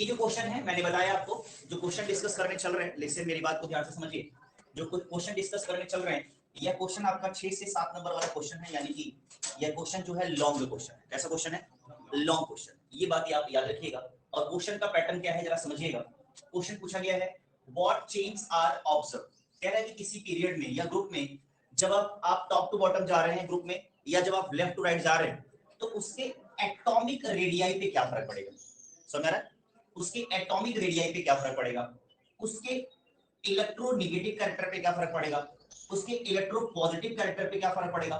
ये जो क्वेश्चन है मैंने बताया आपको, जो क्वेश्चन डिस्कस करने चल रहे हैं, लेकिन मेरी बात को ध्यान से समझिए, जो क्वेश्चन डिस्कस करने चल रहे हैं, यह क्वेश्चन आपका 6 से 7 नंबर वाला क्वेश्चन है, यानी कि यह क्वेश्चन जो है लॉन्ग क्वेश्चन है। कैसा क्वेश्चन है? Long question. ये बात आप याद रखिएगा। और क्वेश्चन का पैटर्न क्या है जरा समझिएगा। क्वेश्चन पूछा गया है व्हाट चेंज आर ऑब्जर्व। कह रहा है कि किसी पीरियड में या ग्रुप में जब आप टॉप टू बॉटम जा रहे हैं ग्रुप में, या जब आप लेफ्ट टू राइट जा रहे हैं, तो उसके एटॉमिक रेडियाई पे क्या फर्क पड़ेगा। समझ रहा है? उसके एटॉमिक रेडियाई पे क्या फर्क पड़ेगा, उसके इलेक्ट्रोनेगेटिव कैरेक्टर पे क्या फर्क पड़ेगा, उसके इलेक्ट्रो पॉजिटिव कैरेक्टर पे क्या फर्क पड़ेगा,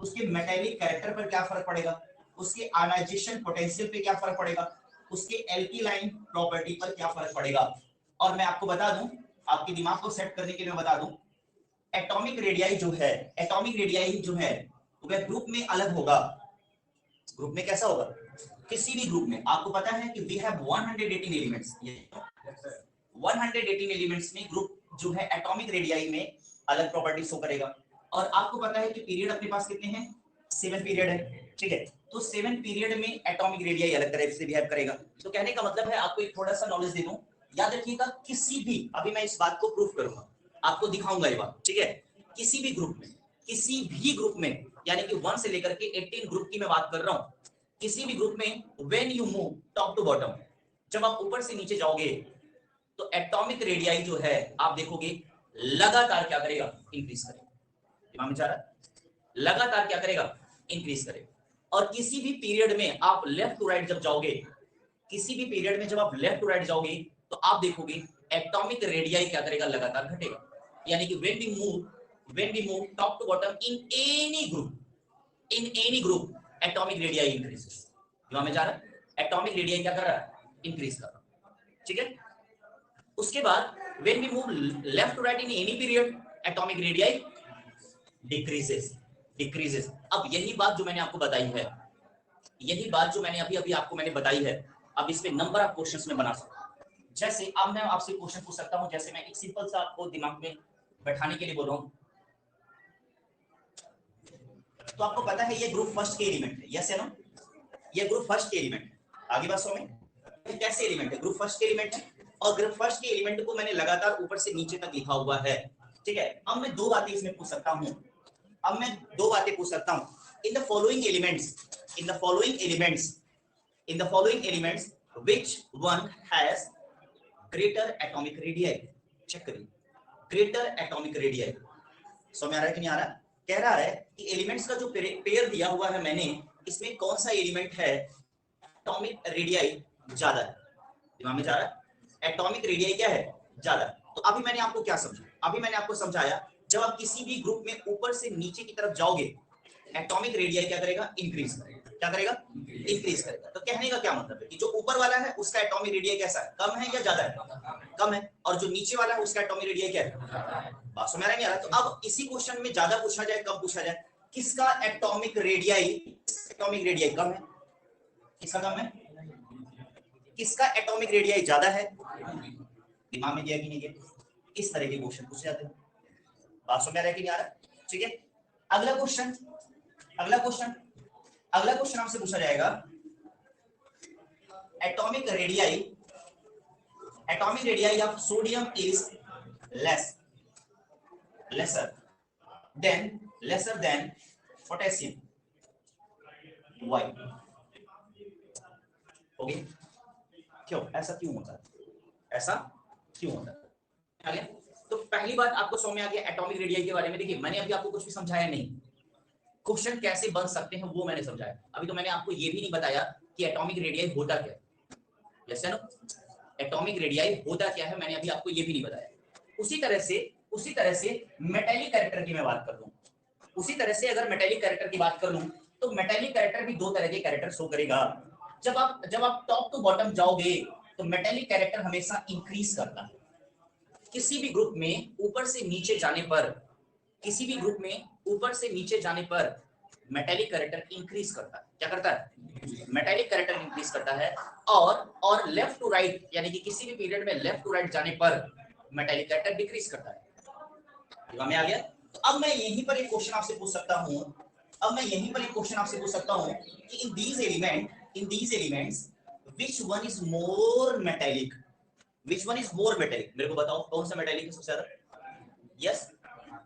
उसके मेटालिक कैरेक्टर पर क्या फर्क पड़ेगा, उसके आयनाइजेशन पोटेंशियल पे क्या फर्क पड़ेगा, उसके एल्कीलाइन प्रॉपर्टी पर क्या फर्क पड़ेगा। और मैं आपको बता दूं, आपके दिमाग को सेट करने के लिए मैं बता दूं, एटॉमिक रेडियाई जो है, एटॉमिक रेडियाई जो है वह ग्रुप में अलग होगा। ग्रुप में कैसा होगा? किसी भी ग्रुप में आपको पता है कि वी हैव 118 एलिमेंट्स, 118 एलिमेंट्स में ग्रुप जो है एटॉमिक रेडियाई में अलग प्रॉपर्टी शो करेगा। और आपको पता है कि पीरियड अपने पास कितने हैं? 7 पीरियड है, ठीक है। तो 7 पीरियड में एटॉमिक रेडियाई अलग तरह से बिहेव करेगा। तो कहने का मतलब है, आपको एक थोड़ा सा नॉलेज दे दूं, याद रखिएगा, किसी भी, अभी मैं इस बात को प्रूफ करूंगा, आपको दिखाऊंगा ये बात, ठीक है। किसी भी ग्रुप में, किसी भी ग्रुप में, यानी कि 1 से लेकर के 18 ग्रुप की मैं बात कर रहा हूं, किसी भी ग्रुप में when you move top to bottom, जब आप ऊपर से नीचे जाओगे तो एटॉमिक रेडियाई जो है आप देखोगे लगातार क्या करेगा? इंक्रीज करेगा। दिमाग में जा रहा है? लगातार क्या करेगा? इंक्रीज करेगा। और किसी भी पीरियड में आप लेफ्ट टू राइट जब जाओगे, किसी भी पीरियड में जब आप लेफ्ट टू राइट जाओगे तो आप देखोगे एटॉमिक रेडियाई क्या करेगा? लगातार घटेगा। यानी कि when we move top to bottom in any group atomic radii increases. दिमाग में जा रहा है? एटॉमिक रेडियाई क्या कर रहा है? इंक्रीज कर रहा है, ठीक है। उसके बाद when we move left to right in any period atomic radii decreases. अब यही बात जो मैंने आपको बताई है, यही बात जो मैंने अभी आपको बताई है, अब इस पे नंबर ऑफ क्वेश्चंस में बना सकता हूं। जैसे अब मैं आपसे क्वेश्चन पूछ सकता हूं, जैसे मैं एक सिंपल सा आपको दिमाग में बैठाने के लिए बोल रहा हूं। तो आपको पता है ये ग्रुप फर्स्ट के एलिमेंट है, यस या नो? ये ग्रुप फर्स्ट के एलिमेंट है। आगे बात समझ में? कैसे एलिमेंट है? ग्रुप फर्स्ट के एलिमेंट है, और ग्रुप फर्स्ट के एलिमेंट को मैंने लगातार ऊपर से नीचे तक लिखा हुआ है, ठीक है। अब मैं दो बातें इसमें पूछ सकता हूं, in the following elements which one has greater atomic radii. Check करिए, ग्रेटर एटॉमिक रेडियाई। समझ में आ रहा है कि नहीं आ रहा? कह रहा है कि एलिमेंट्स का जो पेयर दिया हुआ है मैंने, इसमें कौन सा एलिमेंट है एटॉमिक रेडियाई ज्यादा है। दिमाग में जा रहा है? एटॉमिक रेडियाई क्या है? ज्यादा। तो अभी मैंने आपको क्या समझाया? अभी मैंने आपको समझाया, जब आप किसी भी ग्रुप में ऊपर से नीचे की तरफ जाओगे, एटॉमिक रेडियाई क्या करेगा? इंक्रीज करेगा। क्या करेगा? इंक्रीज करेगा। तो कहने का क्या मतलब है कि जो ऊपर वाला है उसका एटॉमिक रेडियाई कैसा है? कम है या ज्यादा है? कम है। और जो नीचे वाला है उसका एटॉमिक रेडियाई क्या है? बात समझ नहीं आ रहा? तो अब इसी क्वेश्चन में ज्यादा पूछा जाए, कम पूछा जाए, किसका एटॉमिक रेडियाई कम है, किसका कम है, किसका एटॉमिक रेडियाई ज्यादा है। दिमाग में दिया कि नहीं दिया? इस तरह के क्वेश्चन पूछे जाते हैं। बात समझ में आ रहा है कि नहीं आ रहा? ठीक है। अगला क्वेश्चन आपसे पूछा जाएगा, atomic radii of sodium is lesser than potassium. Why? Okay, क्यों? ऐसा क्यों होता है? आ गया? तो पहली बात आपको समझ में आ गया एटॉमिक रेडियाई के बारे में। देखिए, मैंने अभी आपको कुछ भी समझाया नहीं, क्वेश्चन कैसे बन सकते हैं वो मैंने समझाया। अभी तो मैंने आपको ये भी नहीं बताया कि एटॉमिक रेडियाई होता क्या है। यस या नो? एटॉमिक रेडियाई होता क्या है, मैंने अभी आपको ये भी नहीं बताया। उसी तरह से मेटालिक कैरेक्टर की मैं बात कर लूं, उसी तरह से अगर मेटालिक कैरेक्टर की बात कर लूं, तो मेटालिक कैरेक्टर भी दो तरह के कैरेक्टर शो करेगा। जब आप टॉप टू बॉटम जाओगे तो मेटालिक कैरेक्टर हमेशा इंक्रीज करता है। किसी भी ग्रुप में ऊपर से नीचे जाने पर मेटालिक कैरेक्टर इंक्रीज करता है। क्या करता है? मेटालिक कैरेक्टर इंक्रीज करता है। और लेफ्ट टू राइट, यानी कि किसी भी पीरियड में लेफ्ट टू राइट जाने पर मेटालिक कैरेक्टर डिक्रीज करता है। दिमाग में आ गया? तो अब मैं यहीं पर एक क्वेश्चन आपसे पूछ सकता हूं कि in these elements which one is more metallic, which one is more metallic, मेरे को बताओ कौन सा मेटेलिक है सबसे ज्यादा? Yes,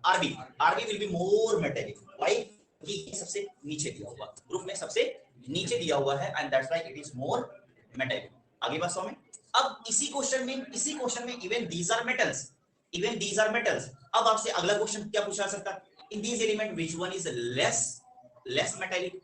RB, RB will be more metallic. Why? कि सबसे नीचे दिया हुआ, ग्रुप में सबसे नीचे दिया हुआ है and that's why it is more metallic. आगे बात समझ में? अब इसी क्वेश्चन में even these are metals, even these are metals. अब आपसे अगला क्वेश्चन क्या पूछा जा सकता है? In these element which one is less metallic,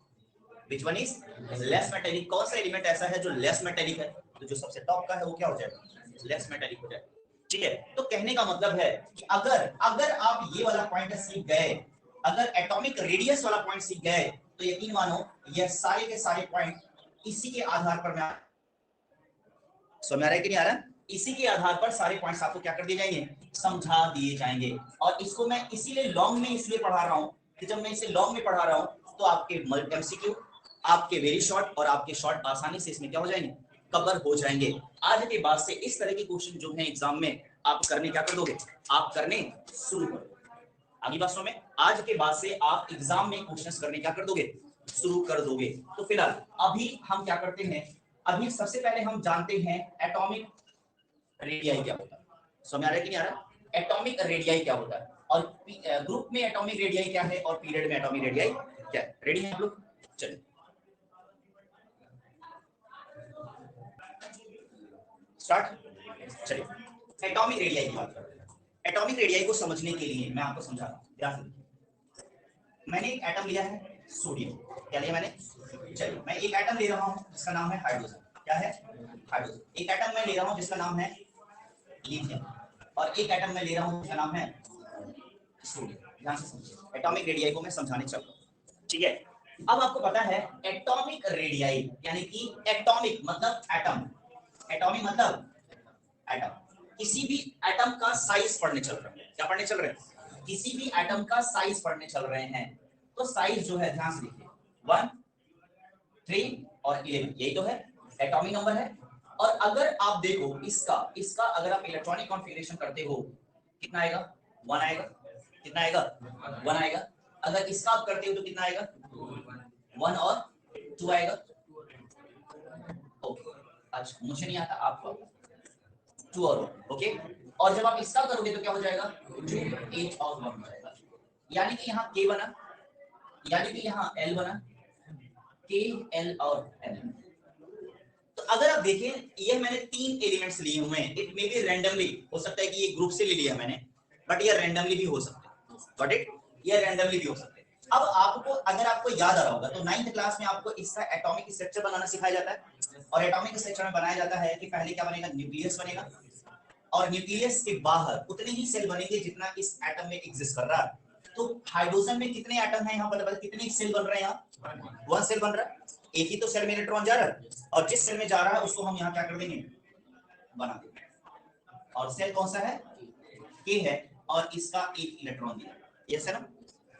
which one is less metallic? कौन सा एलिमेंट ऐसा है जो लेस मेटेलिक है? तो जो सबसे टॉप का है वो क्या हो जाएगा? लेस मेटेलिक हो जाएगा। ठीक है, तो कहने का मतलब है कि अगर आप ये वाला पॉइंट सीख गए, अगर एटॉमिक रेडियस वाला पॉइंट सीख गए, तो यकीन मानो ये सारे के सारे पॉइंट इसी के आधार पर, मैं समझ आ रहा है कि नहीं आ रहा? इसी के आधार पर सारे पॉइंट्स आपको क्या कर दिए जाएंगे? समझा दिए जाएंगे। और इसको मैं इसीलिए लॉन्ग में इसलिए पढ़ा रहा हूं कि जब मैं इसे लॉन्ग में पढ़ा रहा हूं तो आपके एमसीक्यू, आपके वेरी शॉर्ट और आपके शॉर्ट आसानी से इसमें क्या हो जाएंगे? कवर हो जाएंगे। आज के बाद से इस तरह के क्वेश्चन जो है एग्जाम में आप करने क्या कर दोगे? आप करने शुरू कर दोगे। आगे बात में आज के बाद से आप एग्जाम में क्वेश्चंस करने क्या कर दोगे? शुरू कर दोगे। तो फिलहाल अभी हम क्या करते हैं, अभी सबसे पहले हम जानते हैं एटॉमिक रेडियाई क्या होता है। समझ आ रहा है कि नहीं आ रहा? एटॉमिक रेडियाई क्या होता है और ग्रुप में एटॉमिक रेडियाई क्या है और पीरियड में एटॉमिक रेडियाई क्या है। रेडी हैं आप लोग? चलिए स्टार्ट। चलिए एटॉमिक रेडियाई की बात करते हैं। एटॉमिक रेडियाई को समझने के लिए मैं आपको समझा रहा हूं, ध्यान से। मैंने एक एटम लिया है सोडियम, क्या लिया मैंने? चलिए मैं एक एटम ले रहा हूं जिसका नाम है हाइड्रोजन। क्या है? हाइड्रोजन। एक एटम मैं ले रहा हूं जिसका नाम है लिथियम और एक एटम मैं ले रहा हूं जिसका नाम है सोडियम। ध्यान से समझिए, एटॉमिक रेडियाई को मैं समझाने चल रहा हूं। ठीक है, अब आपको पता है एटॉमिक रेडियाई यानी कि एटॉमिक मतलब एटम, एटॉमिक मतलब एटम। किसी भी एटम का साइज पढ़ने चल रहे हैं। क्या पढ़ने चल रहे हैं? किसी भी एटम का साइज पढ़ने चल रहे हैं। तो साइज जो है ध्यान से देखिए 1, 3 और 11, यही तो है एटॉमिक नंबर है। और अगर आप देखो इसका अगर आप इलेक्ट्रॉनिक कॉन्फ़िगरेशन करते हो कितना आएगा? 1 आएगा। कितना आएगा? 1 आएगा। अगर इसका आप करते हो तो कितना आएगा? 1 और 2 आएगा। ओके, अच्छा मुझे नहीं आता, आपको 2 और 1, ओके। और जब आप इसका करोगे तो क्या हो जाएगा? 2, 8 और 1 हो जाएगा। यानी कि यहाँ K बना, यानी कि यहाँ L बना, K, L और L। तो अगर आप देखें ये मैंने 3 एलिमेंट्स लिए हुए हैं। इट मे बी रैंडमली, हो सकता है कि ये ग्रुप से ले लिया मैंने, बट ये रैंडमली भी हो सकता है। Got it? ये रैंडमली भी हो सकता है। अब आपको अगर आपको याद आ रहा होगा तो 9th क्लास में आपको इसका एटॉमिक स्ट्रक्चर बनाना सिखाया जाता है। और एटॉमिक स्ट्रक्चर में बनाया जाता है कि पहले क्या बनेगा? न्यूक्लियस बनेगा और न्यूक्लियस के बाहर उतने ही सेल बनेंगे जितना इस एटम में एग्जिस्ट कर रहा है। तो हाइड्रोजन में कितने एटम हैं यहाँ पर? कितने सेल बन रहे हैं? यहाँ 1 सेल बन रहा है। एक ही तो सेल में इलेक्ट्रॉन जा रहा है और जिस सेल में जा रहा है उसको हम यहाँ क्या कर देंगे? बना देंगे। और सेल कौन सा है? K है और इसका एक इलेक्ट्रॉन दिया, यस है ना?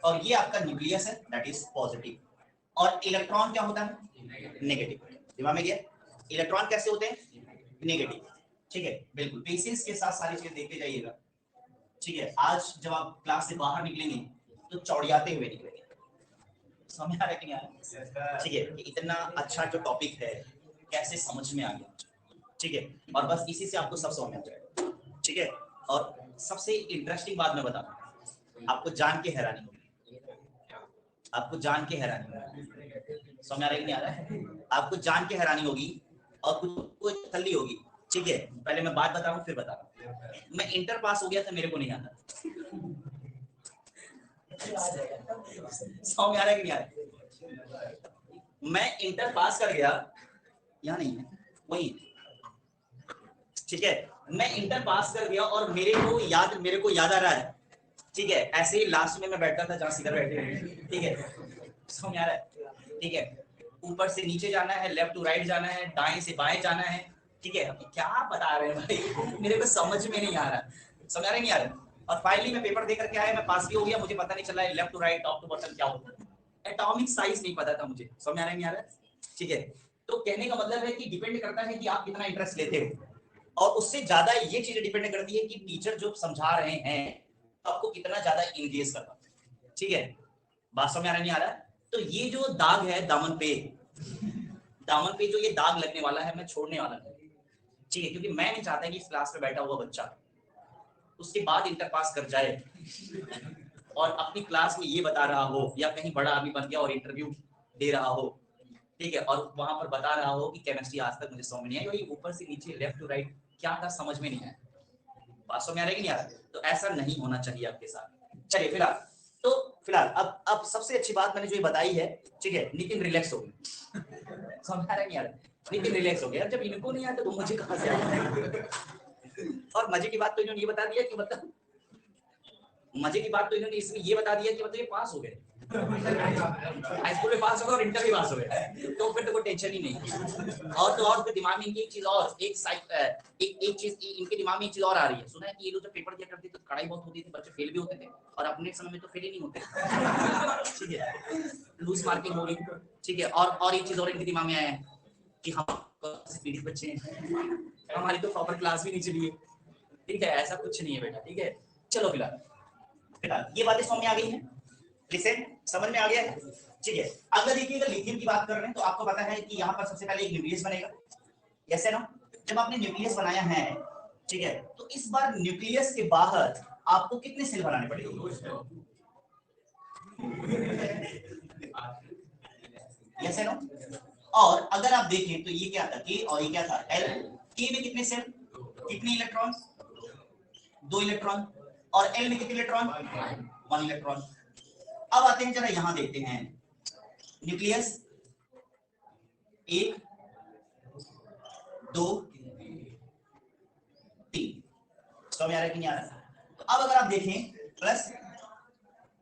और ये आपका न्यूक्लियस है, दैट इज पॉजिटिव। और इलेक्ट्रॉन क्या होता है? नेगेटिव। दिमाग में गया? इलेक्ट्रॉन कैसे होते हैं? नेगेटिव। ठीक है, बिल्कुल पेशेंस के साथ सारी चीजें देखते जाइएगा। ठीक है, आज जब आप क्लास से बाहर निकलेंगे तो चौड़ियाते हुए निकलेंगे। समझ आ रहा है कि नहीं आ रहा? ठीक है, इतना अच्छा जो टॉपिक है कैसे समझ में आ गया। ठीक है, और बस इसी से आपको सब समझ में आ जाएगा। ठीक है, और सबसे इंटरेस्टिंग बात मैं बता रहा हूं, आपको जान के हैरानी होगी, आपको जान के हैरानी होगी। समझ आ रहा है कि नहीं आ रहा है? आपको जान के हैरानी होगी और कुछ तसल्ली होगी। ठीक है, पहले मैं बात बता रहा हूँ फिर बता रहा हूँ। मैं इंटर पास हो गया था, मेरे को नहीं आता। समझ आ रहा है कि नहीं आ रहा? मैं इंटर पास कर गया, यहाँ नहीं है वही। ठीक है, मैं इंटर पास कर गया और मेरे को याद आ रहा है। ठीक है, ऐसे ही लास्ट में मैं बैठता था जहाँ सीधा बैठे हुए। ठीक है, समझ आ रहा है? ठीक है, ऊपर से नीचे जाना है, लेफ्ट टू राइट जाना है, दाएं से बाएं जाना है। ठीक है, क्या बता रहे हैं भाई? मेरे को समझ में नहीं आ रहा। समझ आ रहा है नहीं आ रहा? और फाइनली मैं पेपर देकर के आया, मैं पास भी हो गया। मुझे पता नहीं चला left to right top to bottom क्या होता है। एटॉमिक साइज नहीं पता था मुझे। समझ आ रहा है नहीं आ रहा? ठीक है, तो कहने का मतलब है कि डिपेंड करता है कि आप कितना इंटरेस्ट लेते हो, और उससे ज्यादा ये चीजें डिपेंड करती है कि टीचर जो समझा रहे हैं आपको कितना ज्यादा इंगेज कर पाते हैं। ठीक है, बात समझ आ रहा नहीं आ रहा? तो ये जो दाग है दामन पे, दामन पे जो ये दाग लगने वाला है मैं छोड़ने वाला नहीं, ठीक है, क्योंकि मैं नहीं चाहता कि इस क्लास में बैठा हुआ बच्चा उसके बाद इंटर पास कर जाए और अपनी क्लास में ये बता रहा हो, या कहीं बड़ा आदमी बन गया और इंटरव्यू दे रहा हो, ठीक है, और वहां पर बता रहा हो कि केमिस्ट्री आज तक मुझे समझ में नहीं आई, वही ऊपर से नीचे लेफ्ट टू राइट क्या था समझ में नहीं आया, बात समझ में आ रहा है कि नहीं आ रहा? तो ऐसा नहीं होना चाहिए आपके साथ। चलिए फिलहाल अब सबसे अच्छी बात मैंने जो ये बताई है, ठीक है, नितिन रिलैक्स हो गया समझ आ रहा है नहीं आ रहा? नितिन रिलैक्स हो गया, जब इनको नहीं आता तो मुझे कहां से आएगा? और मजे की बात तो इन्होंने ये बता दिया कि मतलब मजे की बात तो इन्होंने इसमें ये बता दिया कि मतलब ये पास हो गए, हाई स्कूल में पास हो गए और इंटर भी पास हो गए, तो फिर तो कोई टेंशन ही नहीं। और फिर दिमाग में इनकी एक चीज और एक चीज इनके दिमाग में एक चीज और आ रही है, सुना है कि ये लोग जब पेपर दिया करते थे तो कड़ाई बहुत होती थी, बच्चे फेल भी होते थे, और अपने समय में तो फेल ही नहीं होते, ठीक है, लूज मार्किंग हो रही, ठीक है, और एक चीज और इनके दिमाग में आया है कि हम पीड़ित बच्चे हैं, हमारी तो प्रॉपर क्लास भी नहीं चली है, ठीक है, ऐसा कुछ नहीं है बेटा, ठीक है। चलो फिलहाल ये बातें समझ में आ गई हैं, लिसन समझ में आ गया है, ठीक है। अगर देखिए अगर लिथियम की बात कर रहे हैं तो आपको पता है कि यहाँ पर सबसे पहले एक न्यूक्लियस बनेगा, ऐसे ना, जब आपने न्यूक्लियस बनाया है, ठीक है, तो इस बार न्यूक्लियस के बाहर आपको कितने सेल बनाने पड़ेंगे? ऐसे ना, और अगर आप देखें तो ये क्या था के और ये क्या था एल, के में कितने सेल, कितने इलेक्ट्रॉन, 2 इलेक्ट्रॉन, और एल में कितने इलेक्ट्रॉन, 1 इलेक्ट्रॉन। अब आते हैं जरा यहां देखते हैं, न्यूक्लियस 1 2 3, समझ आ रहा है कि नहीं आ रहा? तो अब अगर आप देखें प्लस,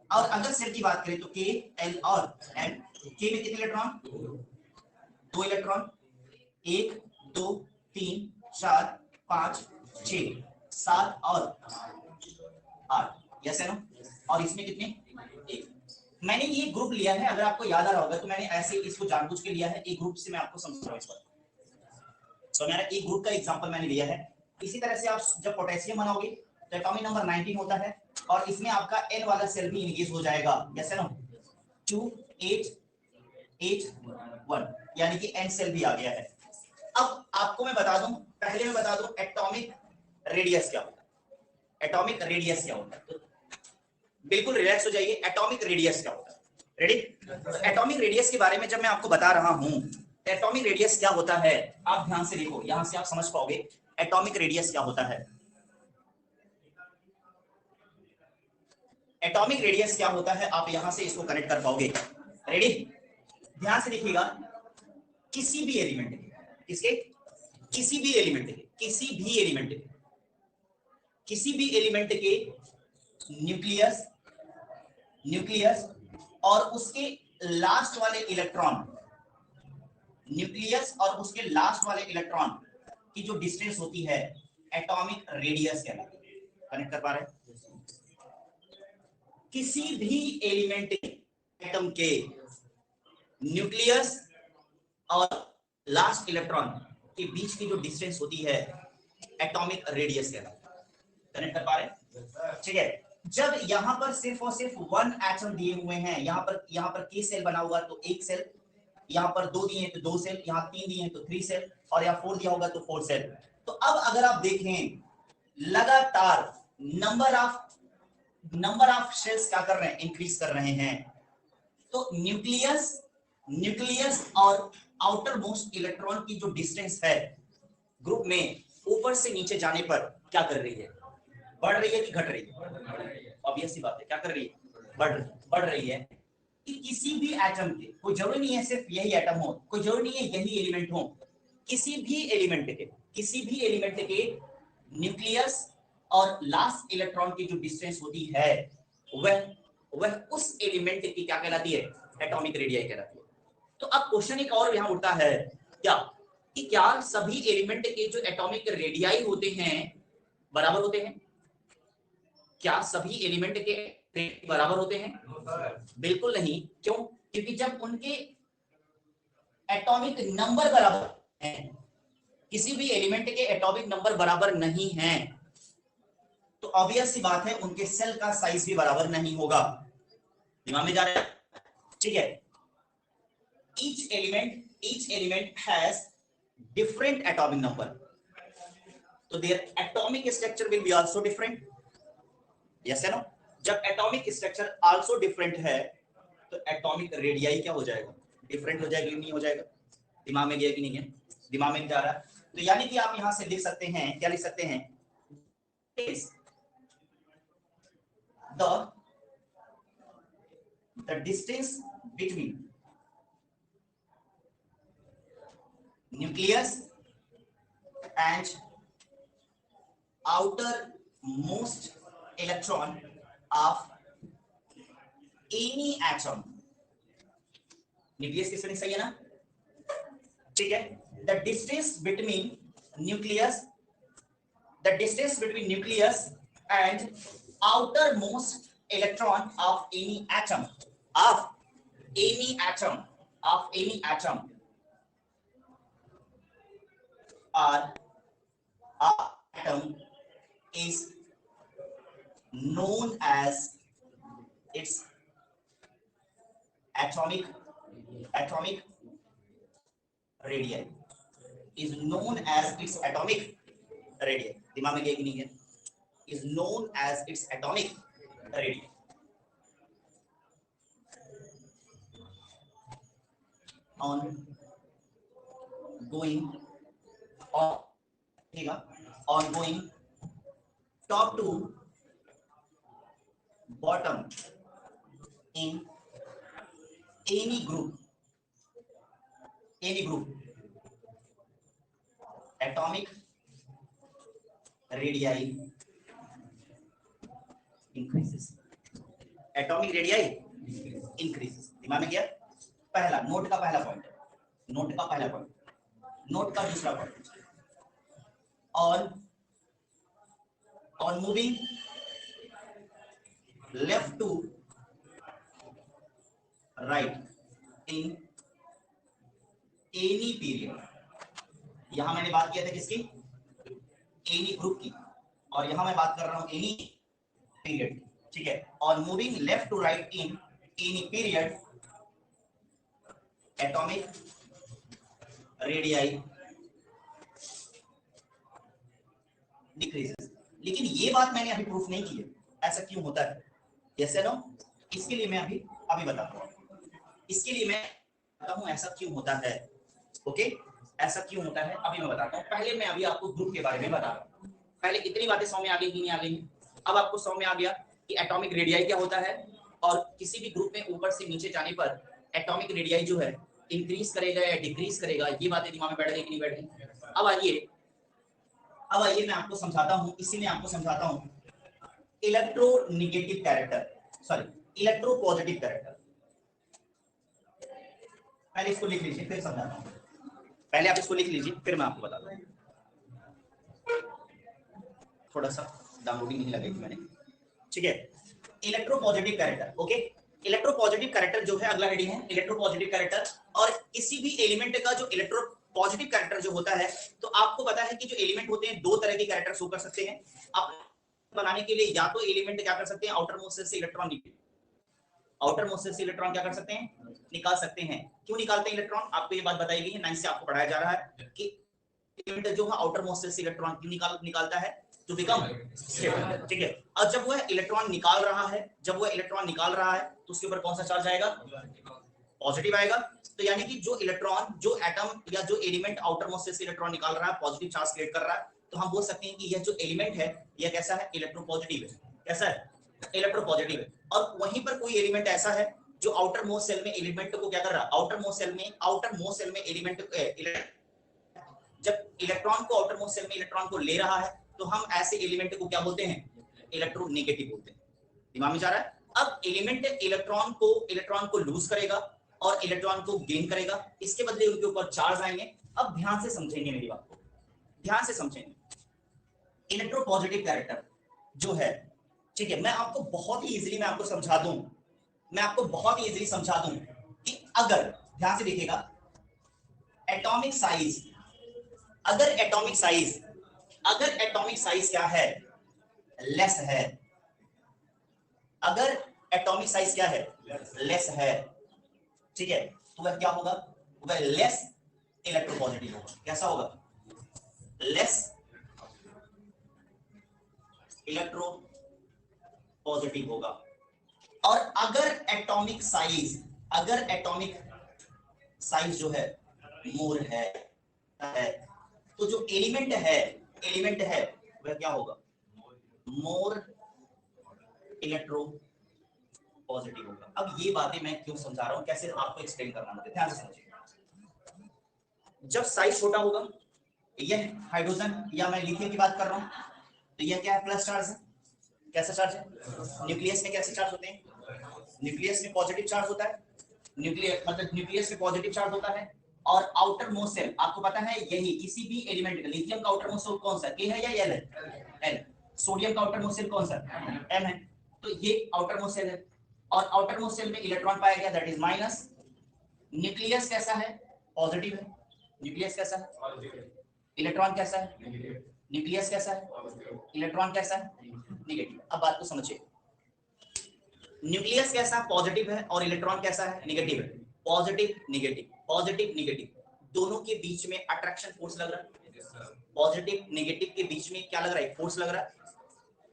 और अगर सेल की बात करें तो के एल और एम, के में कितने इलेक्ट्रॉन, 2 इलेक्ट्रॉन, 1 2 3 4 5 6 7 और 8, यस है ना, और इसमें कितने, 1। मैंने ये ग्रुप लिया है, अगर आपको याद आ रहा होगा तो मैंने ऐसे इसको जानबूझ के लिया है, एक ग्रुप से मैं आपको समझा रहा हूं इस पर, तो मेरा एक ग्रुप का एग्जांपल मैंने लिया है। इसी तरह से आप जब पोटेशियम बनाओगे तो एटॉमिक नंबर 19 होता है, और इसमें आपका N वाला सेल भी इंगेज हो जाएगा, जैसे ना 2 8 8 1, यानी कि N सेल भी आ गया है। अब आपको मैं बता दूं, पहले मैं बता दूं एटॉमिक रेडियस क्या होता है, एटॉमिक रेडियस क्या होता है, बिल्कुल रिलैक्स हो जाइए, एटॉमिक रेडियस क्या होता है, रेडी? तो एटॉमिक रेडियस के बारे में जब मैं आपको बता रहा हूं, एटॉमिक रेडियस क्या होता है, आप ध्यान से देखो, यहां से आप समझ पाओगे एटॉमिक रेडियस क्या होता है। एटॉमिक रेडियस क्या होता है, आप यहां से इसको कनेक्ट कर पाओगे, रेडी? ध्यान से देखिएगा, किसी भी एलिमेंट के, किसके, किसी भी एलिमेंट के, किसी भी एलिमेंट के, किसी भी एलिमेंट के न्यूक्लियस, न्यूक्लियस और उसके लास्ट वाले इलेक्ट्रॉन, न्यूक्लियस और उसके लास्ट वाले इलेक्ट्रॉन की जो डिस्टेंस होती है एटॉमिक रेडियस कहलाती है। कनेक्ट कर पा रहे हैं? किसी भी एलिमेंट एटम के न्यूक्लियस और लास्ट इलेक्ट्रॉन के बीच की जो डिस्टेंस होती है एटॉमिक रेडियस कहलाती है। कनेक्ट कर पा रहे हैं? ठीक है, जब यहां पर सिर्फ और सिर्फ 1 एटम दिए हुए हैं, यहां पर के सेल बना हुआ तो 1 सेल, यहां पर 2 दिए तो 2 सेल, यहां 3 दिए तो 3 सेल, और यहां 4 दिया होगा तो 4 सेल। तो अब अगर आप देखें लगातार नंबर ऑफ सेल्स क्या कर रहे हैं, इंक्रीज कर रहे हैं। तो न्यूक्लियस और आउटर मोस्ट इलेक्ट्रॉन की जो डिस्टेंस है ग्रुप में ऊपर से नीचे जाने पर क्या कर रही है, बढ़ रही है कि घट रही है? ऑब्वियस सी बात है, क्या कर रही है, बढ़ रही है। कि किसी भी एटम के, कोई जरूरी नहीं है सिर्फ यही एटम हो, कोई जरूरी नहीं है यही एलिमेंट हो, किसी भी एलिमेंट के न्यूक्लियस और लास्ट इलेक्ट्रॉन की जो डिस्टेंस होती है वह उस एलिमेंट की क्या कहलाती है, एटॉमिक रेडियस कहलाती है। तो अब क्वेश्चन एक और यहां उठता है, क्या सभी एलिमेंट के जो एटॉमिक रेडियाई होते हैं बराबर होते हैं? क्या सभी एलिमेंट के बराबर होते हैं? बिल्कुल नहीं। क्यों? क्योंकि जब उनके एटॉमिक नंबर बराबर हैं, किसी भी एलिमेंट के एटॉमिक नंबर बराबर नहीं हैं, तो ऑब्वियस सी बात है उनके सेल का साइज भी बराबर नहीं होगा। दिमाग में जा रहा है? ठीक है, each each element has different atomic number, so their atomic structure will be also different. yes या no? जब atomic structure also different है तो atomic radii क्या हो जाएगा, different हो जाएगा कि नहीं हो जाएगा? दिमाग में गया कि नहीं है? दिमाग में जा रहा है। तो यानी कि आप यहां से लिख सकते हैं, क्या लिख सकते हैं, the distance between nucleus and outermost electron of any atom. Nucleus किसने सही है ना, ठीक है। the distance between nucleus and outermost electron of any atom or atom is known as its atomic radii, is known as its atomic radii. दिमाग में गया कि नहीं है? is known as its atomic radii. on going top to bottom in any group atomic radii increases. atomic radii increases. दिमाग में गया? पहला नोट का पहला पॉइंट, नोट का दूसरा point, on moving left to right in any period. यहां मैंने बात किया था किसकी, एनी ग्रुप की, और यहां मैं बात कर रहा हूं एनी पीरियड की, ठीक है। on moving left to right in any period atomic radii decreases. लेकिन ये बात मैंने अभी प्रूफ नहीं की है, ऐसा क्यों होता है, यस या नो? इसके लिए मैं अभी बताता हूँ, इसके लिए मैं बताता हूँ ऐसा क्यों होता है। ओके, ऐसा क्यों होता है अभी मैं बताता हूँ। पहले मैं अभी आपको ग्रुप के बारे में बता रहा हूँ। पहले इतनी बातें समझ में आ गई कि नहीं आ गई? अब आपको समझ में आ गया कि एटॉमिक रेडियाई क्या होता है, और किसी भी ग्रुप में ऊपर से नीचे जाने पर एटॉमिक रेडियाई जो है इंक्रीज करेगा या डिक्रीज करेगा, ये बातें दिमाग में बैठ गई कि नहीं बैठ गई? अब आइए मैं आपको समझाता हूं, इसी में आपको समझाता हूं electronegative character, sorry electro positive character. पहले इसको लिख लीजिए फिर समझाता हूं। पहले आप इसको लिख लीजिए फिर मैं आपको बताता हूं। थोड़ा सा डाउनलोडिंग नहीं लगाई थी मैंने, ठीक है। Electro positive character, okay. Electro positive character जो है अगला हेडिंग है इलेक्ट्रो पॉजिटिव कैरेक्टर। और किसी भी एलिमेंट का जो इलेक्ट्रो पॉजिटिव कैरेक्टर जो होता है, तो आपको पता है कि जो एलिमेंट होते हैं दो तरह के कैरेक्टर शो कर सकते हैं। आप बनाने के लिए या तो एलिमेंट क्या कर सकते हैं, आउटर मोस्ट से इलेक्ट्रॉन क्या कर सकते हैं, निकाल सकते हैं। क्यों निकालते हैं इलेक्ट्रॉन, आपको ये बात बताई गई है, 9 से आपको पढ़ाया जा रहा है कि एलिमेंट जो है आउटर मोस्ट से इलेक्ट्रॉन क्यों निकालता है, टू बिकम स्टेबल, ठीक है। और जब वह इलेक्ट्रॉन निकाल रहा है तो उसके ऊपर कौन सा चार्ज आएगा, पॉजिटिव आएगा। तो यानी कि जो इलेक्ट्रॉन, जो एटम या जो एलिमेंट आउटर मोस्ट से इलेक्ट्रॉन निकाल रहा है, पॉजिटिव चार्ज क्रिएट कर रहा है, तो हम बोल सकते हैं कि यह जो एलिमेंट है यह कैसा है, इलेक्ट्रोपॉजिटिव है। कैसा है, इलेक्ट्रोपॉजिटिव है। और वहीं पर कोई एलिमेंट ऐसा है जो आउटर मोस्ट सेल में एलिमेंट को क्या कर रहा है, आउटर मोस्ट सेल में एलिमेंट, जब इलेक्ट्रॉन को आउटर मोस्ट सेल में इलेक्ट्रॉन को ले रहा है तो हम ऐसे एलिमेंट को क्या बोलते हैं, इलेक्ट्रोनेगेटिव बोलते हैं। दिमाग में जा रहा है? अब एलिमेंट इलेक्ट्रॉन को लूज करेगा और इलेक्ट्रॉन को गेन करेगा, इसके बदले उनके ऊपर चार्ज आएंगे। अब ध्यान से समझेंगे मेरी बात को, ध्यान से समझेंगे। इलेक्ट्रोपॉजिटिव कैरेक्टर जो है, ठीक है, मैं आपको बहुत ही इजीली मैं आपको समझा दूं कि अगर ध्यान से देखिएगा, एटॉमिक साइज, अगर एटॉमिक साइज क्या है, लेस है, अगर एटॉमिक साइज क्या है, लेस है, ठीक है, तो वह क्या होगा, वह लेस इलेक्ट्रोपॉजिटिव होगा। कैसा होगा? लेस इलेक्ट्रो पॉजिटिव होगा। और अगर एटॉमिक साइज जो है मोर है तो जो एलिमेंट है वह क्या होगा? मोर इलेक्ट्रो पॉजिटिव होगा। अब ये बातें मैं क्यों समझा रहा हूं, कैसे आपको एक्सप्लेन करना, मुझे ध्यान से समझिए। जब साइज छोटा होगा, यह हाइड्रोजन या मैं लिथियम की बात कर रहा हूं, तो यह क्या है? प्लस चार्ज है। कैसा चार्ज है? न्यूक्लियस में कैसे चार्ज होते हैं? न्यूक्लियस में पॉजिटिव चार्ज होता है। न्यूक्लियस में पॉजिटिव चार्ज होता है। और आउटर मोस्ट सेल, आपको पता है यही किसी भी एलिमेंट का, लिथियम का आउटर मोस्ट सेल कौन सा, के है या एल है? एल। सोडियम का आउटर मोस्ट सेल कौन सा? एम है। तो ये आउटर मोस्ट सेल है और आउटर मोस्ट सेल में इलेक्ट्रॉन पाया गया, दैट इज माइनस। न्यूक्लियस कैसा है? पॉजिटिव है। न्यूक्लियस कैसा है? इलेक्ट्रॉन कैसा है? न्यूक्लियस कैसा है? इलेक्ट्रॉन कैसा है? नेगेटिव। अब बात को समझिए, न्यूक्लियस कैसा? पॉजिटिव है। और इलेक्ट्रॉन कैसा है? नेगेटिव है। पॉजिटिव नेगेटिव दोनों के बीच में अट्रैक्शन फोर्स लग रहा है। पॉजिटिव नेगेटिव के बीच में क्या लग रहा है? फोर्स लग रहा है,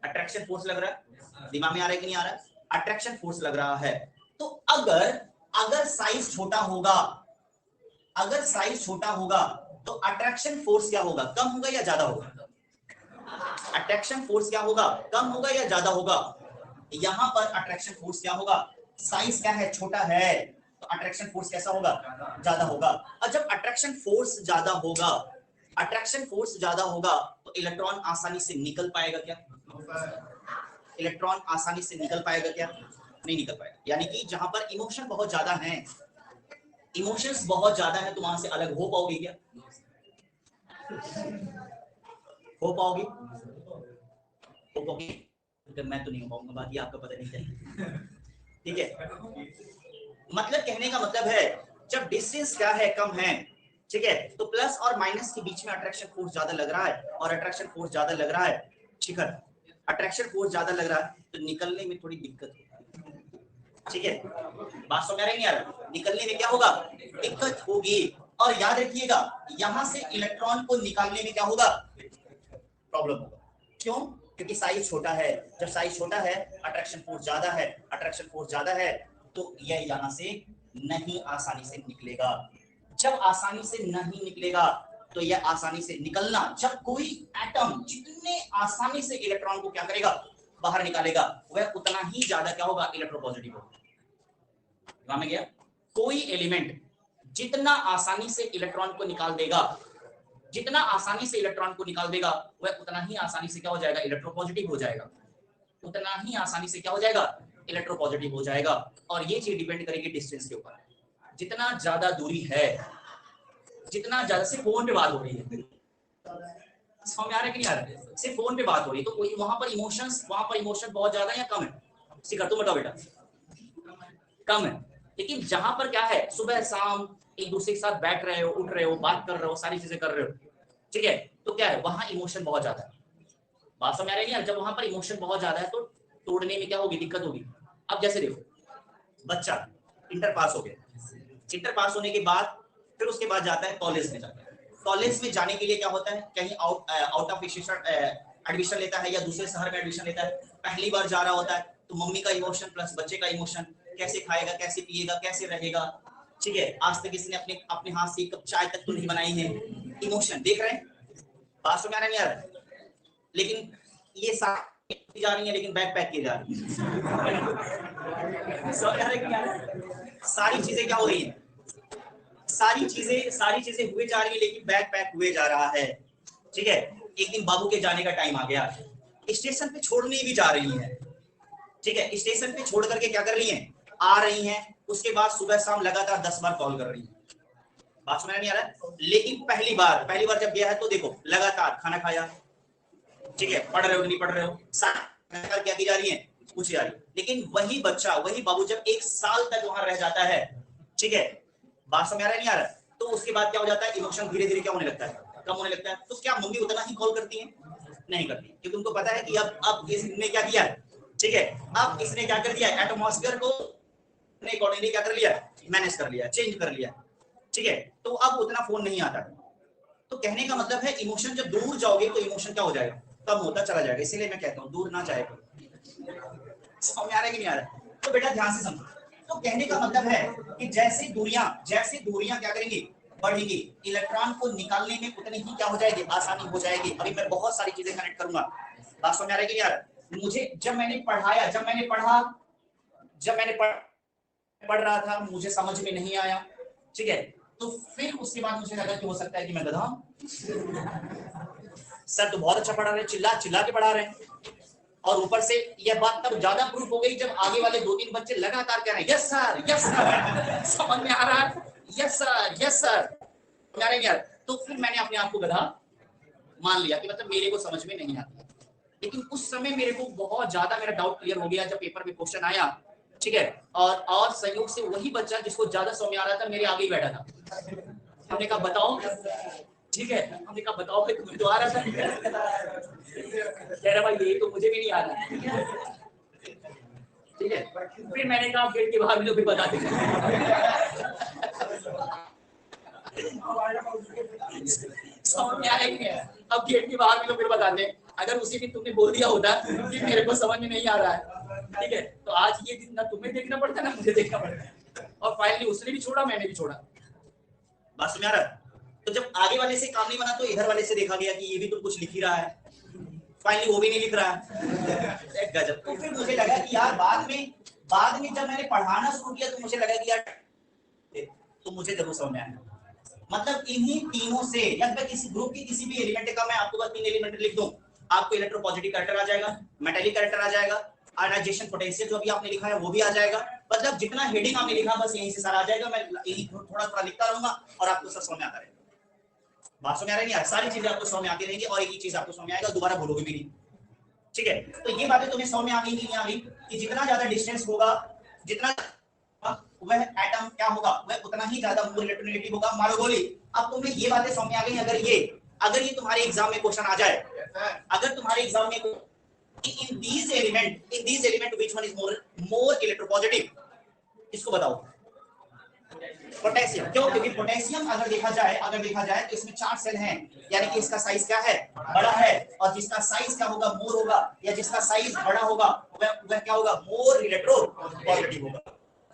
अट्रैक्शन फोर्स लग रहा है। दिमाग में आ रहा है कि नहीं आ रहा है? अट्रैक्शन फोर्स लग रहा है। तो अगर साइज छोटा होगा तो अट्रैक्शन फोर्स क्या होगा? कम होगा या ज्यादा होगा? अट्रैक्शन फोर्स क्या होगा? कम होगा या ज्यादा होगा? यहां पर अट्रैक्शन फोर्स क्या होगा? साइज क्या है? छोटा है, तो अट्रैक्शन फोर्स कैसा होगा? ज्यादा होगा। और जब अट्रैक्शन फोर्स ज्यादा होगा तो इलेक्ट्रॉन आसानी से निकल पाएगा क्या? इलेक्ट्रॉन आसानी से निकल पाएगा क्या? नहीं निकल पाएगा। यानी कि जहां पर इमोशंस बहुत ज्यादा हैं तो वहां से अलग हो पाओगे क्या? हो पाओगे? मैं तो नहीं हो पाऊंगा, बाकी आपका पता नहीं क्या। ठीक है, मतलब कहने का मतलब है जब डिस्टेंस क्या है? कम है। ठीक है, तो प्लस और माइनस के बीच में अट्रैक्शन फोर्स ज्यादा लग रहा है, और अट्रैक्शन फोर्स ज्यादा लग रहा है, शिखर अट्रैक्शन फोर्स ज्यादा लग रहा है, तो निकलने में थोड़ी दिक्कत होगी। ठीक है, बात समझ आ रही है नहीं आ रहा? निकलने में क्या होगा? दिक्कत होगी। और याद रखिएगा, यहां से इलेक्ट्रॉन को निकालने में क्या होगा? प्रॉब्लम होगा। क्यों? क्योंकि साइज छोटा है। जब साइज छोटा है, अट्रैक्शन फोर्स ज्यादा है, तो यह यहां से नहीं आसानी से निकलेगा। जब आसानी से नहीं निकलेगा तो यह आसानी से निकलना, जब कोई एटम जितने आसानी से इलेक्ट्रॉन को क्या करेगा? बाहर निकालेगा, वह उतना ही ज्यादा क्या होगा? इलेक्ट्रोपॉजिटिव होगा। में गया? कोई एलिमेंट जितना आसानी से इलेक्ट्रॉन को निकाल देगा, वह उतना ही आसानी से क्या हो जाएगा? इलेक्ट्रोपॉजिटिव हो जाएगा। इलेक्ट्रोपॉजिटिव हो जाएगा। और ये चीज डिपेंड करेगी डिस्टेंस के ऊपर। जितना ज्यादा दूरी है, जितना ज्यादा, सिर्फ फोन पे बात हो रही है, समझ में आ रहा है कि नहीं आ रहा है? सिर्फ फोन पे बात हो रही है, तो कोई वहां पर इमोशन बहुत ज्यादा या कम है? सिखर तुम बताओ बेटा। कम है। लेकिन जहां पर क्या है, सुबह शाम एक दूसरे के साथ बैठ रहे हो, उठ रहे हो, बात कर रहे हो, सारी चीजें कर रहे हो, ठीक है, तो क्या है, वहां इमोशन बहुत ज्यादा है। बात समझ आ रही है यार? जब वहां पर इमोशन बहुत ज्यादा है तो तोड़ने में क्या होगी? दिक्कत होगी। अब जैसे देखो, बच्चा इंटर पास हो गया, इंटर पास होने के बाद फिर उसके बाद जाता है कॉलेज में जाता है। कॉलेज में जाने के लिए क्या होता है? कहीं आउट ऑफ एडमिशन लेता है या दूसरे शहर में एडमिशन लेता है। पहली बार जा रहा होता है, तो मम्मी का इमोशन प्लस बच्चे का इमोशन, कैसे खाएगा, कैसे पिएगा, कैसे रहेगा। ठीक है, आज तक इसने अपने हाथ से कप चाय तक तो नहीं बनाई है। इमोशन देख रहे हैं, बात समझ नहीं आ रहा है? लेकिन ये सारी जा रही है, लेकिन बैग पैक की जा रही है। समझ आ रहा है? सारी चीजें क्या हो रही है? सारी चीजें हुए जा रही है, लेकिन बैग पैक हुए जा रहा है। ठीक है, एक दिन बाबू के जाने का टाइम आ गया, स्टेशन पे छोड़ने भी जा रही है। ठीक है, स्टेशन पे छोड़ करके क्या कर रही है? आ रही हैं। उसके बाद सुबह शाम लगातार 10 बार कॉल कर रही है। बात समझ नहीं आ रहा है? लेकिन पहली बार जब गया है तो देखो, लगातार खाना खाया, ठीक है, पढ़ रहे हो नहीं पढ़ रहे हो, क्या की जा रही है? पूछी जा रही है। लेकिन वही बच्चा, वही बाबू जब 1 साल तक वहां रह जाता है, ठीक है, बात समझ आ रहा है नहीं आ रहा? तो उसके बाद क्या हो जाता है? इमोशन धीरे धीरे क्या होने लगता है? कम होने लगता है। तो क्या मम्मी उतना ही कॉल करती है? नहीं करती, क्योंकि उनको पता है कि अब इसने क्या किया है, ठीक है, अब इसने क्या कर दिया, एटमॉस्फेयर को अपने अकॉर्डिंगली क्या कर लिया, मैनेज कर लिया, चेंज कर लिया। ठीक है, तो अब उतना फोन नहीं आता। तो कहने का मतलब है इमोशन जब दूर जाओगे तो इमोशन क्या हो जाएगा, कम होता चला जाएगा। इसीलिए मैं कहता हूँ दूर ना जाए। समझ में आ रहा है कि नहीं आ रहा है? तो बेटा ध्यान से समझो। तो कहने का मतलब है कि जैसे दूरियां क्या करेंगी, बढ़ेंगी, इलेक्ट्रॉन को निकालने में उतनी ही क्या हो जाएगी, आसानी हो जाएगी। अभी मैं बहुत सारी चीजें कनेक्ट करूंगा। बात समझ आ रहा है कि नहीं आ रहा है? मुझे जब मैंने पढ़ रहा था, मुझे समझ में नहीं आया, ठीक है, तो फिर उसके बाद मुझे लगा कि हो सकता है कि मैं गधा। सर तो बहुत अच्छा पढ़ा रहे, चिल्ला चिल्ला के पढ़ा रहे हैं। और ऊपर से यह बात तब ज्यादा प्रूफ हो गई जब आगे वाले 2-3 बच्चे लगातार कह रहे हैं यस सर यस सर। समझ में आ रहा है? Yes sir yes sir. तो फिर मैंने अपने आप को गधा मान लिया कि मतलब मेरे को समझ में नहीं आता। लेकिन उस समय मेरे को बहुत ज्यादा मेरा डाउट क्लियर हो गया जब पेपर में क्वेश्चन आया, ठीक है, और संयोग से वही बच्चा जिसको ज्यादा समझ में आ रहा था मेरे आगे ही बैठा था। हमने कहा बताओ, ठीक है, हमने कहा बताओ भाई तुम्हें तो आ रहा था। कह रहा भाई ये तो मुझे भी नहीं आ रहा, ठीक है। फिर मैंने कहा गेट के बाहर भी बता दें। समझ में आया कि अब गेट के बाहर भी तो फिर बता दें। अगर उसी दिन तुमने बोल दिया होता कि मेरे को समझ में नहीं आ रहा है, ठीक है, तो आज ये दिन ना तुम्हें देखना पड़ता ना मुझे देखना पड़ता। और फाइनली उसने भी छोड़ा, मैंने भी छोड़ा। बात समझ आ रहा है? तो जब आगे वाले से काम नहीं बना तो इधर वाले से देखा गया कि ये भी तो कुछ लिख ही रहा है, फाइनली वो भी नहीं लिख रहा है। गजब। तो फिर मुझे लगा कि यार बाद में जब मैंने पढ़ाना शुरू किया तो मुझे लगा कि यार तो मुझे जरूर समझ में आया। मतलब इन्हीं तीनों से या फिर किसी ग्रुप की किसी भी एलिमेंट का मैं आपको बस 3 एलिमेंट लिख दूं, आपको इलेक्ट्रोपॉजिटिव कैरेक्टर आ जाएगा, मेटालिक कैरेक्टर आ जाएगा, आयनाइजेशन पोटेंशियल जो अभी आपने लिखा है वो भी आ जाएगा। मतलब जितना हेडिंग आपने लिखा बस यहीं से सारा आ जाएगा। मैं यही थोड़ा थोड़ा लिखता रहूंगा और आपको सब समझ में आता रहेगा। बात समझ आ रही है? सारी चीजें आपको समझ में आती रहेंगी और एक ही चीज आपको समझ में आएगा, दोबारा भूलोगे भी नहीं, ठीक है। तो ये बातें तुम्हें समझ में आ गई नहीं आ गई कि जितना ज्यादा डिस्टेंस होगा, जितना वह एटम क्या होगा, वह उतना ही ज्यादा मोर इलेक्ट्रोनेगेटिव होगा। मारो गोली। अब तुम्हें ये बातें समझ में आ गई। अगर ये तुम्हारे एग्जाम में क्वेश्चन आ जाए, अगर तुम्हारे एग्जाम में in these element which one is more electropositive, इसको बताओ। पोटेशियम। क्यों? क्योंकि पोटेशियम अगर देखा जाए तो इसमें 4 सेल हैं, यानी कि इसका साइज क्या है, बड़ा है। और जिसका साइज क्या होगा, मोर होगा, या जिसका साइज बड़ा होगा वह क्या होगा, मोर इलेक्ट्रोपॉजिटिव होगा।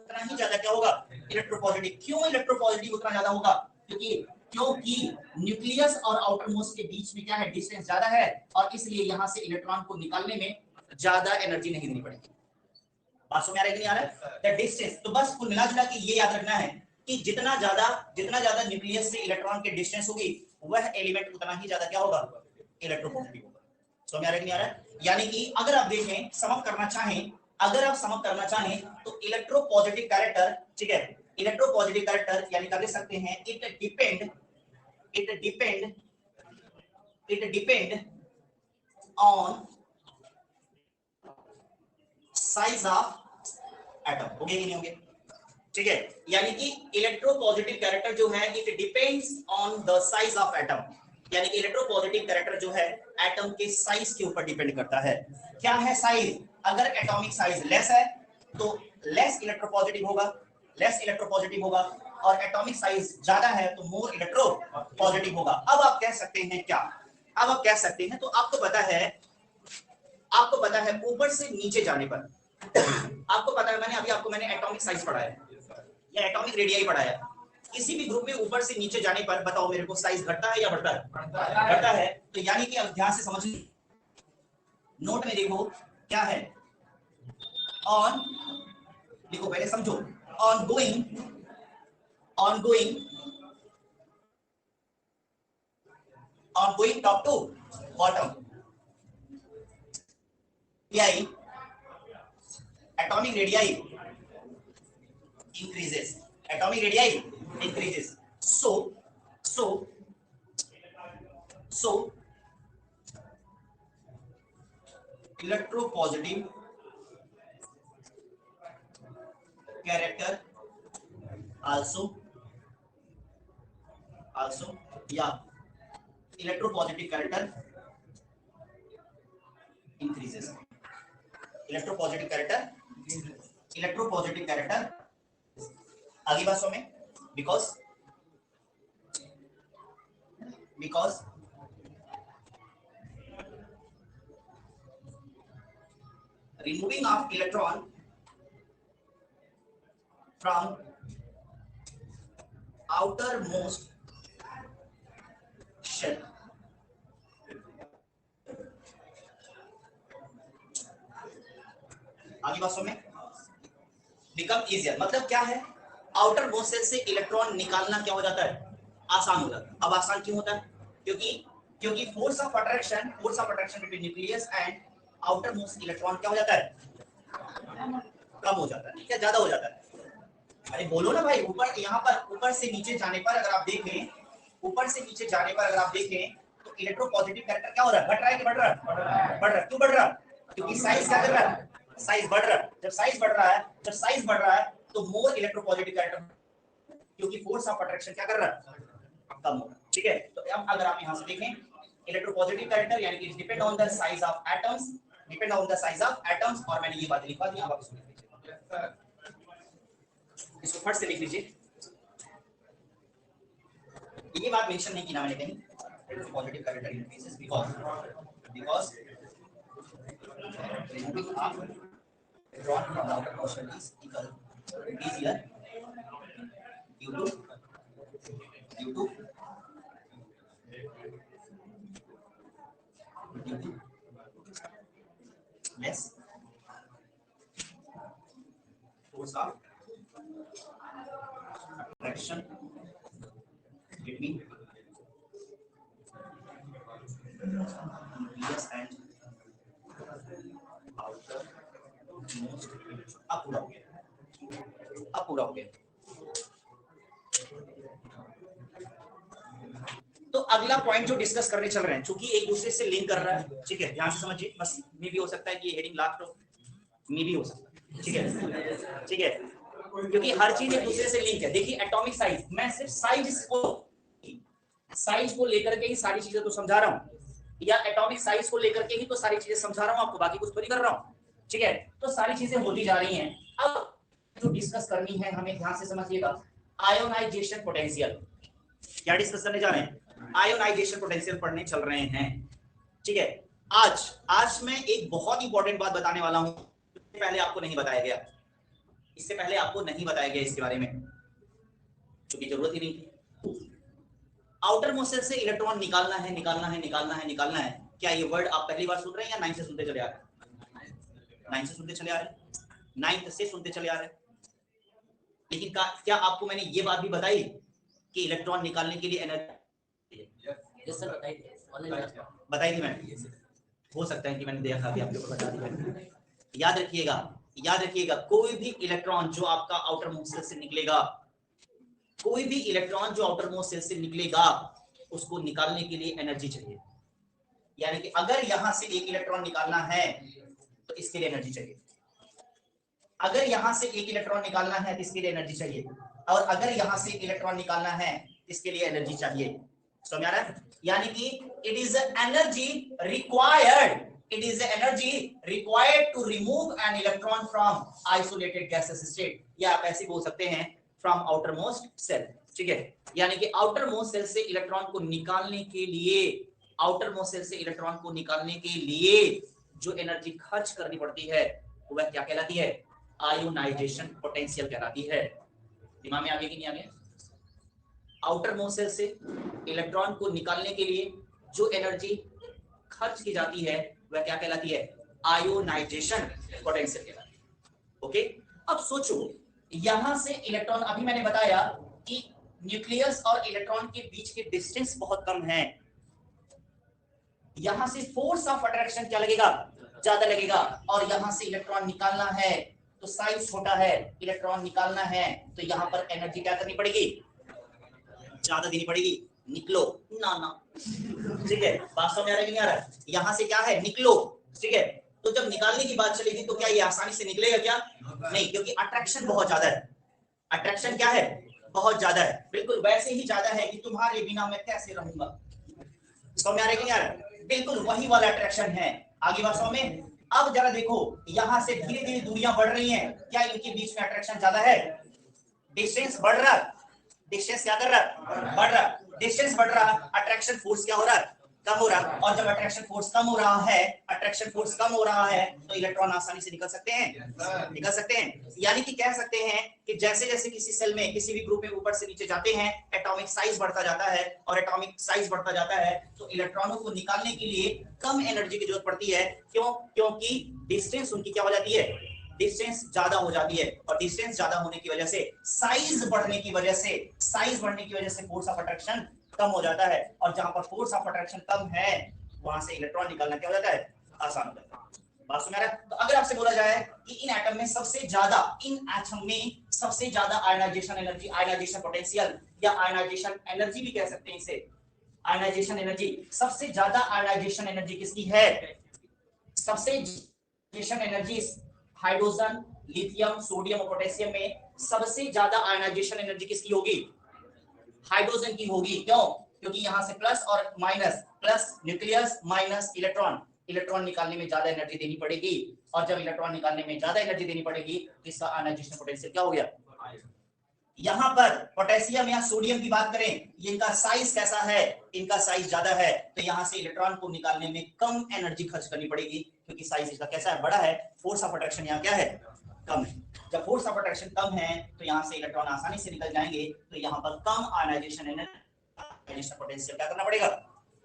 उतना ही ज्यादा क्या होगा, इलेक्ट्रोपॉजिटिव। क्यों इलेक्ट्रोपॉजिटिव उतना ज्यादा होगा? क्योंकि न्यूक्लियस और आउटर मोस्ट के बीच में क्या है, डिस्टेंस ज्यादा है, और इसलिए यहां से इलेक्ट्रॉन को निकालने में ज्यादा एनर्जी नहीं देनी पड़ेगी। बात समझ में आ रहा है कि नहीं आ रहा है? The distance. तो बस कुल मिला जुला के ये याद रखना है कि जितना ज्यादा न्यूक्लियस से इलेक्ट्रॉन की डिस्टेंस होगी, वह एलिमेंट उतना ही ज्यादा क्या होगा, इलेक्ट्रोपॉजिटिव होगा। समझ में आ रहा है कि नहीं आ रहा है? यानी कि अगर आप देखें, समअप करना चाहें तो इलेक्ट्रोपॉजिटिव कैरेक्टर, ठीक है, इलेक्ट्रोपॉजिटिव कैरेक्टर यानी कर सकते हैं it depend on size of atom. हो गया कि नहीं हो गया? ठीक है, यानी कि इलेक्ट्रोपॉजिटिव कैरेक्टर जो है it depends on the size of atom. यानी कि इलेक्ट्रोपॉजिटिव कैरेक्टर जो है एटम के साइज के ऊपर डिपेंड करता है। क्या है साइज? अगर एटॉमिक साइज लेस है तो लेस इलेक्ट्रोपॉजिटिव होगा, और एटॉमिक साइज ज्यादा है तो मोर इलेक्ट्रोपॉजिटिव होगा। अब आप कह सकते हैं क्या? तो आपको पता है ऊपर से नीचे जाने पर आपको पता है, मैंने एटॉमिक साइज पढ़ाया या एटॉमिक रेडियाई पढ़ाया। किसी भी ग्रुप में ऊपर से नीचे जाने पर बताओ मेरे को साइज घटता है या बढ़ता है? बढ़ता है। तो यानी कि अब ध्यान से समझिए, नोट में देखो क्या है, ऑन, देखो पहले समझो, ongoing top to bottom, atomic radii increases. So electropositive character also electropositive character increases. Electropositive character आगे बात में, because because removing of electron from outermost shell आगे बात समझ में बिकम इजियर, मतलब क्या है, आउटर मोस्ट सेल से इलेक्ट्रॉन निकालना क्या हो जाता है, आसान हो जाता है। अब आसान क्यों होता है, क्योंकि force of attraction between nucleus and outer most electron क्या हो जाता है, कम हो जाता है, क्या ज्यादा हो जाता है। अरे बोलो ना भाई, ऊपर यहाँ पर ऊपर से नीचे जाने पर अगर आप देखें, ऊपर से नीचे जाने पर अगर आप देखें तो इलेक्ट्रोपॉजिटिव कैरेक्टर क्या हो रहा है, घट रहा है कि बढ़ रहा है, बढ़ रहा है। क्यों बढ़ रहा है, क्योंकि साइज क्या कर रहा है, साइज बढ़ रहा है। जब साइज बढ़ रहा है तो मोर इलेक्ट्रोपॉजिटिव कैरेक्टर, क्योंकि फोर्स ऑफ अट्रैक्शन क्या कर रहा है, कम हो रहा है। ठीक है, तो अब अगर आप यहाँ से देखें इलेक्ट्रोपॉजिटिव कैरेक्टर यानी कि depend on the size of atoms, और मैंने ये बात लिखवा दी, आप इसको लिख लीजिए, इसको फट से लिख लीजिए। ये बात मेंशन नहीं की ना मैंने कहीं, positive character increases because removing half electron from the outer portion is easier due to less force of attraction between nucleus and outer most। अब पूरा हो गया। तो अगला पॉइंट जो डिस्कस करने चल रहे हैं, चूंकि एक दूसरे से लिंक कर रहा है, ठीक है, ध्यान से समझिए, बस मे भी हो सकता है कि हेडिंग लास्ट हो, मे भी हो सकता है, ठीक है, क्योंकि हर चीज एक दूसरे से लिंक है। देखिए एटॉमिक साइज, मैं सिर्फ साइज को लेकर के ही सारी चीजें तो समझा रहा हूँ, या एटॉमिक साइज को लेकर के ही तो सारी चीजें समझा रहा हूँ आपको, बाकी कुछ तो नहीं कर रहा हूँ। ठीक है, तो सारी चीजें होती जा रही हैं। अब जो डिस्कस करनी है हमें, ध्यान से समझिएगा, आयोनाइजेशन पोटेंशियल। क्या डिस्कस करने जा रहे हैं, आयोनाइजेशन पोटेंशियल पढ़ने चल रहे हैं। ठीक है, आज मैं एक बहुत इंपॉर्टेंट बात बताने वाला हूं, पहले आपको नहीं बताया गया, इससे पहले आपको नहीं बताया गया इसके बारे में, क्योंकि जरूरत ही नहीं थी। आउटर मोस्ट सेल से इलेक्ट्रॉन निकालना है। क्या ये वर्ड आप पहली बार सुन रहे हैं या 9 से सुनते चले आ रहे हैं, 9 से सुनते चले आ रहे हैं। लेकिन क्या आपको मैंने ये बात भी बताई कि इलेक्ट्रॉन निकालने के लिए एनर्जी, यस सर बताई थी मैंने, हो सकता है कि मैंने देखा भी आपको बता दी। याद रखिएगा, कोई भी इलेक्ट्रॉन जो आपका आउटर मोस्ट सेल से निकलेगा, उसको निकालने के लिए एनर्जी चाहिए। यानी कि अगर यहां से एक इलेक्ट्रॉन निकालना है तो इसके लिए एनर्जी चाहिए, अगर यहां से एक इलेक्ट्रॉन निकालना है तो इसके लिए एनर्जी चाहिए, और अगर यहां से एक इलेक्ट्रॉन निकालना है इसके लिए एनर्जी चाहिए। समझ आ रहा है, यानी कि it is energy required to remove an electron from isolated gases state, या आप ऐसे बोल सकते हैं फ्रॉम आउटर मोस्ट सेल। ठीक है, यानी कि आउटर मोस्ट सेल से इलेक्ट्रॉन को निकालने के लिए जो एनर्जी खर्च करनी पड़ती है वह क्या कहलाती है, आयोनाइजेशन पोटेंशियल कहलाती है। दिमाग में आगे कि नहीं आगे, आउटर मोस्ट सेल से इलेक्ट्रॉन को निकालने के लिए जो एनर्जी खर्च की जाती है वह क्या कहलाती है, आयोनाइजेशन पोटेंशियल कहलाती है। ओके, अब सोचो यहां से इलेक्ट्रॉन, अभी मैंने बताया कि न्यूक्लियस और इलेक्ट्रॉन के बीच के डिस्टेंस बहुत कम है, यहां से फोर्स ऑफ अट्रैक्शन क्या लगेगा, ज्यादा लगेगा, और यहां से इलेक्ट्रॉन निकालना है तो साइज छोटा है, इलेक्ट्रॉन निकालना है तो यहां पर एनर्जी क्या करनी पड़ेगी, ज्यादा देनी पड़ेगी, निकलो ना। ठीक है, बात समझ आ रहा है कि नहीं आ रहा, यहां से क्या है, निकलो। ठीक है, तो जब निकालने की बात चलेगी तो क्या ये आसानी से निकलेगा क्या, नहीं, क्योंकि अट्रैक्शन बहुत ज्यादा है। अट्रैक्शन क्या है, बहुत ज्यादा है, बिल्कुल वैसे ही ज्यादा है कि तुम्हारे बिना मैं कैसे रहूंगा। समझ आ रहा है कि नहीं आ रहा, बिल्कुल वही वाला अट्रैक्शन है। आगे बात समझ में। अब जरा देखो, यहां से धीरे धीरे दूरियां बढ़ रही हैं, क्या इनके बीच में अट्रैक्शन ज्यादा है, डिस्टेंस बढ़ रहा, डिस्टेंस क्या कर रहा, बढ़ रहा। डिस्टेंस बढ़ रहा, अट्रैक्शन फोर्स क्या हो रहा है, कम हो रहा। और जब अट्रैक्शन फोर्स कम हो रहा है, अट्रैक्शन फोर्स कम हो रहा है, तो इलेक्ट्रॉन आसानी से निकल सकते हैं, निकल सकते हैं। यानी कि कह सकते हैं कि जैसे जैसे किसी सेल में किसी भी ग्रुप में ऊपर से नीचे जाते हैं, एटॉमिक साइज बढ़ता जाता है, और एटॉमिक साइज बढ़ता जाता है तो इलेक्ट्रॉनों को निकालने के लिए कम एनर्जी की जरूरत पड़ती है। क्यों? क्योंकि डिस्टेंस उनकी क्या हो जाती है, डिस्टेंस ज्यादा हो जाती है, और डिस्टेंस ज्यादा होने की वजह से, साइज बढ़ने की वजह से, साइज बढ़ने की वजह से फोर्स ऑफ अट्रैक्शन कम हो जाता है। और जहां पर फोर्स ऑफ अट्रैक्शन कम है, वहां से इलेक्ट्रॉन निकालना क्या हो जाता है, आसान हो जाता है। बात सुन रहा है? तो अगर आपसे बोला जाए कि इन एटम में सबसे ज्यादा, इन एटम में सबसे ज्यादा आयनाइजेशन एनर्जी, आयनाइजेशन पोटेंशियल या आयनाइजेशन एनर्जी भी कह सकते हैं इसे, आयनाइजेशन एनर्जी, सबसे ज्यादा आयनाइजेशन एनर्जी किसकी है, सबसे ionisation energy hydrogen, lithium, sodium और पोटेशियम में सबसे ज्यादा आयनाइजेशन एनर्जी किसकी होगी, हाइड्रोजन की होगी। क्यों? क्योंकि यहां से प्लस और minus, plus nucleus minus electron, electron निकालने में ज्यादा एनर्जी देनी पड़ेगी, और जब इलेक्ट्रॉन निकालने में ज्यादा एनर्जी देनी पड़ेगी तो इसका आयनाइजेशन पोटेंशियल क्या हो गया। यहां पर पोटेशियम या सोडियम की बात करें, इनका साइज कैसा है, इनका साइज ज्यादा है, तो यहां से इलेक्ट्रॉन को निकालने में कम एनर्जी खर्च करनी पड़ेगी, क्योंकि साइज इसका कैसा है, बड़ा है। फोर्स ऑफ अट्रैक्शन यहाँ क्या है, कम है। जब फोर्स ऑफ अट्रैक्शन कम है तो यहां से इलेक्ट्रॉन आसानी से निकल जाएंगे, तो यहां पर कम आयनाइजेशन एनर्जी, पोटेंशियल क्या करना पड़ेगा,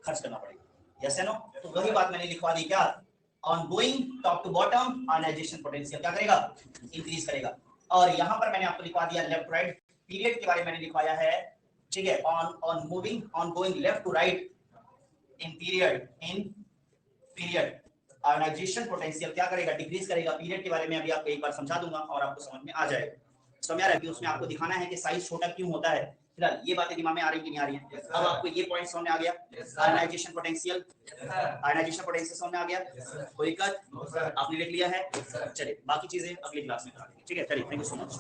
खर्च करना पड़ेगा। यस या नो? तो वही बात मैंने लिखवा दी, क्या, on going top to bottom ionisation potential क्या करेगा, इंक्रीज करेगा। और यहां पर मैंने आपको लिखवा दिया लेफ्ट राइट पीरियड के बारे में मैंने लिखवाया है, ठीक है, on moving, on going left to right in period ionisation potential क्या करेगा, डिक्रीज करेगा। पीरियड के बारे में अभी आपको एक बार समझा दूंगा और आपको समझ में आ जाएगा। समझ आ रहा है कि उसमें आपको दिखाना है कि साइज छोटा क्यों होता है। फिलहाल ये बातें दिमाग में आ रही कि नहीं आ रही है? अब आपको ये पॉइंट समझ में आ गया, आयनाइजेशन पोटेंशियल, आयनाइजेशन पोटेंशियल समझ में आ गया, कोई दिक्कत, आपने लिख लिया है। चलिए बाकी चीजें अगली क्लास में करा देंगे, ठीक है। चलिए, थैंक यू सो मच।